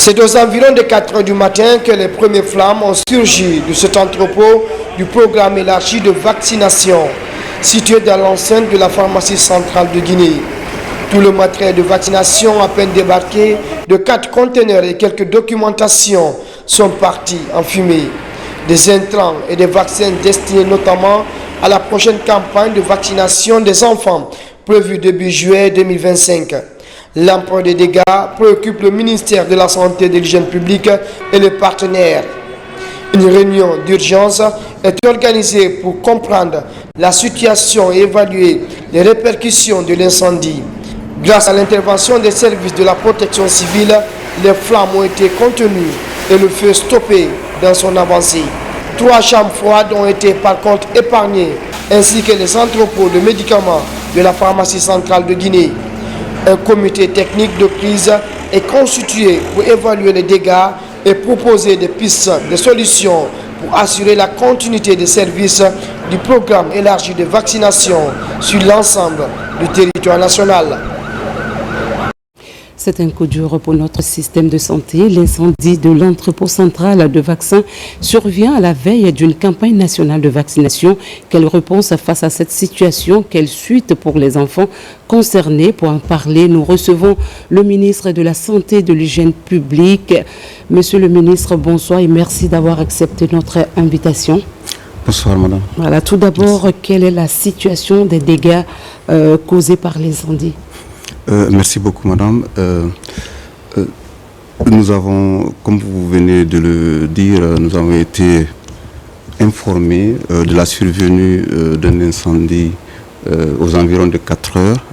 C'est aux environs de 4 heures du matin que les premières flammes ont surgi de cet entrepôt du programme élargi de vaccination situé dans l'enceinte de la pharmacie centrale de Guinée. Tout le matériel de vaccination à peine débarqué de 4 conteneurs et quelques documentations sont partis en fumée. Des intrants et des vaccins destinés notamment à la prochaine campagne de vaccination des enfants prévue début juillet 2025. L'ampleur des dégâts préoccupe le ministère de la Santé et de l'Hygiène publique et les partenaires. Une réunion d'urgence est organisée pour comprendre la situation et évaluer les répercussions de l'incendie. Grâce à l'intervention des services de la protection civile, les flammes ont été contenues et le feu stoppé dans son avancée. 3 chambres froides ont été par contre épargnées, ainsi que les entrepôts de médicaments de la pharmacie centrale de Guinée. Un comité technique de crise est constitué pour évaluer les dégâts et proposer des pistes de solutions pour assurer la continuité des services du programme élargi de vaccination sur l'ensemble du territoire national. C'est un coup dur pour notre système de santé. L'incendie de l'entrepôt central de vaccins survient à la veille d'une campagne nationale de vaccination. Quelle réponse face à cette situation? Quelle suite pour les enfants concernés? Pour en parler, nous recevons le ministre de la Santé et de l'Hygiène publique. Monsieur le ministre, bonsoir et merci d'avoir accepté notre invitation. Bonsoir, madame. Voilà, tout d'abord, quelle est la situation des dégâts causés par l'incendie? Merci beaucoup, madame. Nous avons, comme vous venez de le dire, nous avons été informés de la survenue d'un incendie aux environs de 4 heures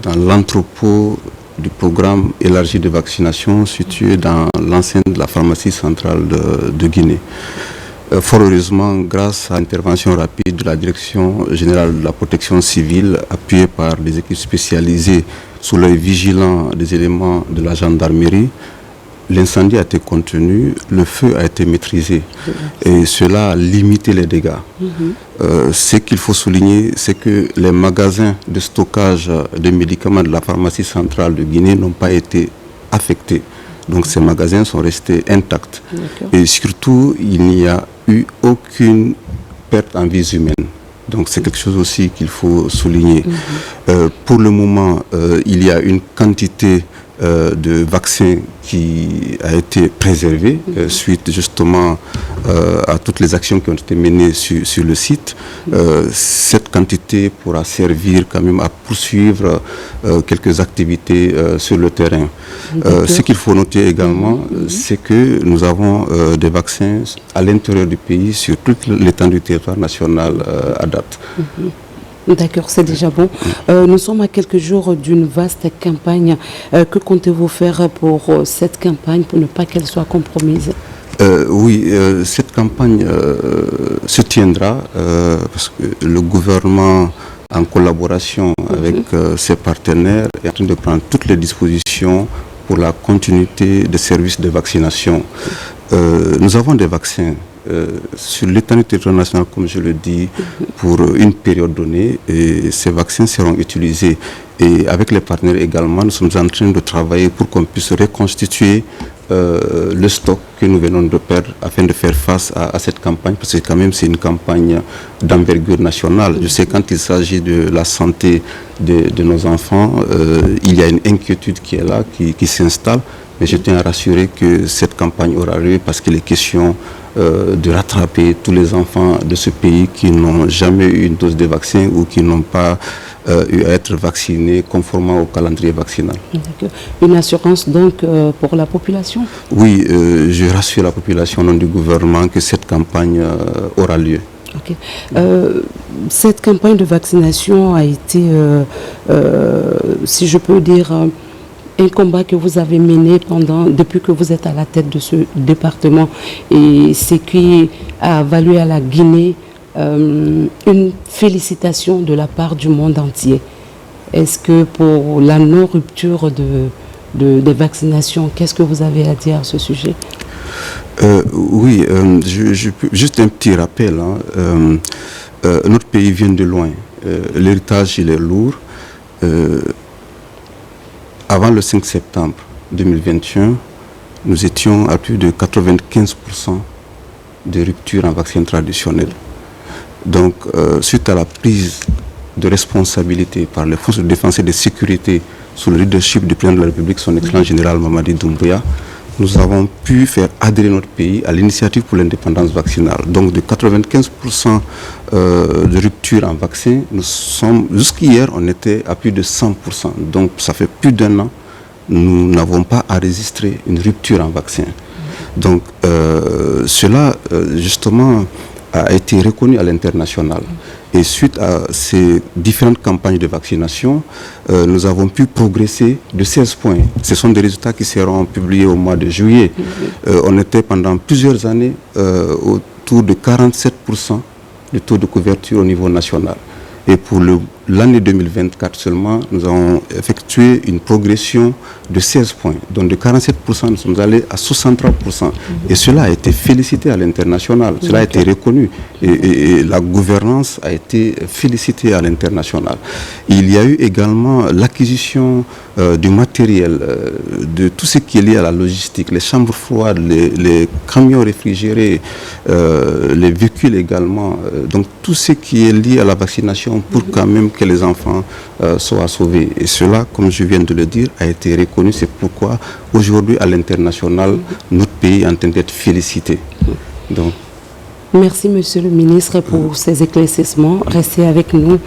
dans l'entrepôt du programme élargi de vaccination situé dans l'enceinte de la pharmacie centrale de Guinée. Fort heureusement, grâce à l'intervention rapide de la Direction générale de la protection civile, appuyée par des équipes spécialisées sous l'œil vigilant des éléments de la gendarmerie, l'incendie a été contenu, le feu a été maîtrisé et cela a limité les dégâts. Ce qu'il faut souligner, c'est que les magasins de stockage de médicaments de la pharmacie centrale de Guinée n'ont pas été affectés. Donc ces magasins sont restés intacts. Et surtout, il n'y a eu aucune perte en vies humaines. Donc c'est quelque chose aussi qu'il faut souligner. Pour le moment, il y a une quantité de vaccins qui a été préservée suite justement à toutes les actions qui ont été menées sur le site. Cette quantité pourra servir quand même à poursuivre quelques activités sur le terrain. Ce qu'il faut noter également, c'est que nous avons des vaccins à l'intérieur du pays sur toute l'étendue du territoire national à date. D'accord, c'est déjà bon. Nous sommes à quelques jours d'une vaste campagne. Que comptez-vous faire pour cette campagne pour ne pas qu'elle soit compromise? Oui, cette campagne se tiendra parce que le gouvernement, en collaboration avec ses partenaires, est en train de prendre toutes les dispositions pour la continuité des services de vaccination. Nous avons des vaccins sur l'étendue du territoire national, comme je le dis, pour une période donnée, et ces vaccins seront utilisés. Et avec les partenaires également, nous sommes en train de travailler pour qu'on puisse reconstituer le stock que nous venons de perdre afin de faire face à cette campagne, parce que quand même c'est une campagne d'envergure nationale. Je sais quand il s'agit de la santé de nos enfants, il y a une inquiétude qui est là, qui s'installe, mais je tiens à rassurer que cette campagne aura lieu parce qu'il est question de rattraper tous les enfants de ce pays qui n'ont jamais eu une dose de vaccin ou qui n'ont pas eu à être vaccinés conformément au calendrier vaccinal. Une assurance donc pour la population? Oui, je rassure la population au nom du gouvernement que cette campagne aura lieu. Okay. Cette campagne de vaccination a été, si je peux dire, un combat que vous avez mené depuis que vous êtes à la tête de ce département, et ce qui a valu à la Guinée une félicitation de la part du monde entier. Est-ce que pour la non-rupture des vaccinations, qu'est-ce que vous avez à dire à ce sujet? Oui, juste un petit rappel. Notre pays vient de loin. L'héritage, il est lourd. Avant le 5 septembre 2021, nous étions à plus de 95% de rupture en vaccin traditionnel. Donc, suite à la prise de responsabilité par les forces de défense et de sécurité sous le leadership du président de la République, son excellent général Mamadi Doumbouya, nous avons pu faire adhérer notre pays à l'initiative pour l'indépendance vaccinale. Donc de 95% de rupture en vaccin, nous sommes, jusqu'hier, on était à plus de 100%. Donc ça fait plus d'1 an, nous n'avons pas enregistré une rupture en vaccin. Donc cela, justement, a été reconnu à l'international. Et suite à ces différentes campagnes de vaccination, nous avons pu progresser de 16 points. Ce sont des résultats qui seront publiés au mois de juillet. On était pendant plusieurs années autour de 47% de taux de couverture au niveau national. Et pour l'année 2024 seulement, nous avons effectué une progression de 16 points. Donc de 47%, nous sommes allés à 63%. Et cela a été félicité à l'international. Cela a été reconnu. Et la gouvernance a été félicitée à l'international. Il y a eu également l'acquisition du matériel, de tout ce qui est lié à la logistique, les chambres froides, les camions réfrigérés, les véhicules également. Donc tout ce qui est lié à la vaccination pour quand même que les enfants soient sauvés. Et cela, comme je viens de le dire, a été reconnu. C'est pourquoi aujourd'hui à l'international, notre pays est en train d'être félicité. Donc, merci Monsieur le ministre pour ces éclaircissements. Restez avec nous.